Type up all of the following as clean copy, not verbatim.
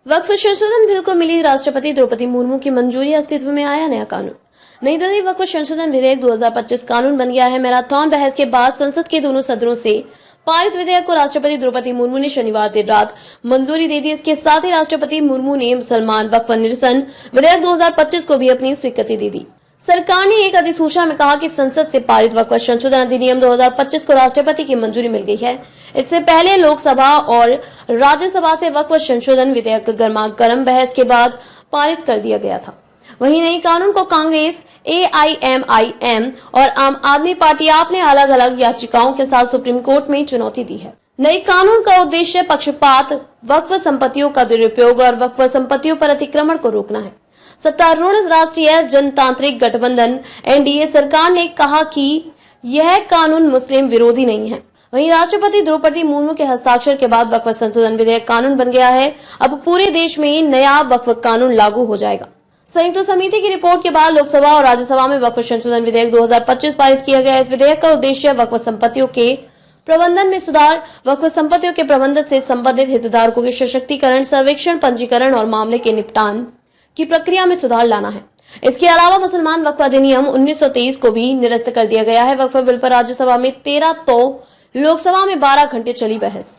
वक्फ संशोधन बिल को मिली राष्ट्रपति द्रौपदी मुर्मू की मंजूरी, अस्तित्व में आया नया कानून। नई दिल्ली। वक्फ संशोधन विधेयक 2025 कानून बन गया है। मैराथन बहस के बाद संसद के दोनों सदनों से पारित विधेयक को राष्ट्रपति द्रौपदी मुर्मू ने शनिवार देर रात मंजूरी दे दी। इसके साथ ही राष्ट्रपति मुर्मू ने मुसलमान वक्फ निरसन विधेयक 2025 को भी अपनी स्वीकृति दे दी। सरकार ने एक अधिसूचना में कहा कि संसद से पारित वक्फ संशोधन अधिनियम 2025 को राष्ट्रपति की मंजूरी मिल गई है। इससे पहले लोकसभा और राज्यसभा से वक्फ संशोधन विधेयक गर्मागर्म बहस के बाद पारित कर दिया गया था। वहीं नई कानून को कांग्रेस, AIMIM और आम आदमी पार्टी आप ने अलग अलग याचिकाओं के साथ सुप्रीम कोर्ट में चुनौती दी है। नई कानून का उद्देश्य पक्षपात, वक्फ संपत्तियों का दुरुपयोग और वक्फ संपत्तियों पर अतिक्रमण को रोकना है। सत्तारूढ़ राष्ट्रीय जनतांत्रिक गठबंधन NDA सरकार ने कहा कि यह कानून मुस्लिम विरोधी नहीं है। वहीं राष्ट्रपति द्रौपदी मुर्मू के हस्ताक्षर के बाद वक्फ संशोधन विधेयक कानून बन गया है। अब पूरे देश में नया वक्फ कानून लागू हो जाएगा। संयुक्त समिति की रिपोर्ट के बाद लोकसभा और राज्यसभा में वक्फ संशोधन विधेयक 2025 पारित किया गया। इस विधेयक का उद्देश्य वक्फ संपत्तियों के प्रबंधन में सुधार, वक्फ संपत्तियों के प्रबंधन से संबंधित हितधारकों के सशक्तिकरण, सर्वेक्षण, पंजीकरण और मामले के निपटान की प्रक्रिया में सुधार लाना है। इसके अलावा मुसलमान वक्फ अधिनियम 1923 को भी निरस्त कर दिया गया है। वक्फ बिल पर राज्यसभा में 13 तो लोकसभा में 12 घंटे चली बहस।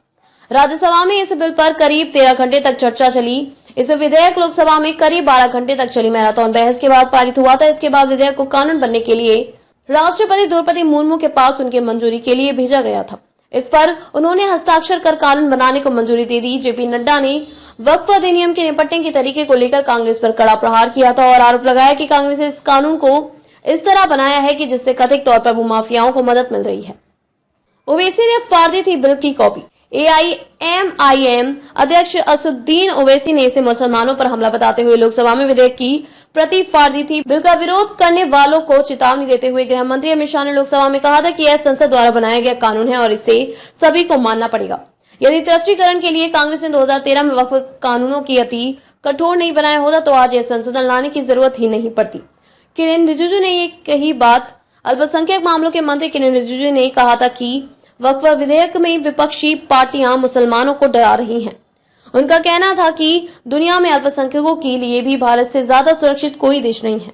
राज्यसभा में इस बिल पर करीब 13 घंटे तक चर्चा चली। इस विधेयक लोकसभा में करीब 12 घंटे तक चली मैराथन बहस के बाद पारित हुआ था। इसके बाद विधेयक को कानून बनने के लिए राष्ट्रपति द्रौपदी मुर्मू के पास उनके मंजूरी के लिए भेजा गया था। इस पर उन्होंने हस्ताक्षर कर कानून बनाने को मंजूरी दे दी। JP नड्डा ने वक्फ अधिनियम के निपटने के तरीके को लेकर कांग्रेस पर कड़ा प्रहार किया था और आरोप लगाया कि कांग्रेस ने इस कानून को इस तरह बनाया है कि जिससे कथित तौर पर भूमाफियाओं को मदद मिल रही है। ओवैसी ने फाड़ दी थी बिल की कॉपी। AIMIM अध्यक्ष असदुद्दीन ओवैसी ने इसे मुसलमानों पर हमला बताते हुए लोकसभा में विधेयक की प्रति फाड़ दी थी। बिल का विरोध करने वालों को चेतावनी देते हुए गृह मंत्री अमित शाह ने लोकसभा में कहा था कि यह संसद द्वारा बनाया गया कानून है और इसे सभी को मानना पड़ेगा। यदि तुष्टीकरण के लिए कांग्रेस ने 2013 में वक्फ कानूनों की अति कठोर नहीं बनाया होता तो आज यह संशोधन लाने की जरूरत ही नहीं पड़ती। किरेन रिजिजू ने ये कही बात। अल्पसंख्यक मामलों के मंत्री किरेन रिजिजू ने कहा था कि वक्फ विधेयक में विपक्षी पार्टियां मुसलमानों को डरा रही हैं। उनका कहना था कि दुनिया में अल्पसंख्यकों के लिए भी भारत से ज्यादा सुरक्षित कोई देश नहीं है।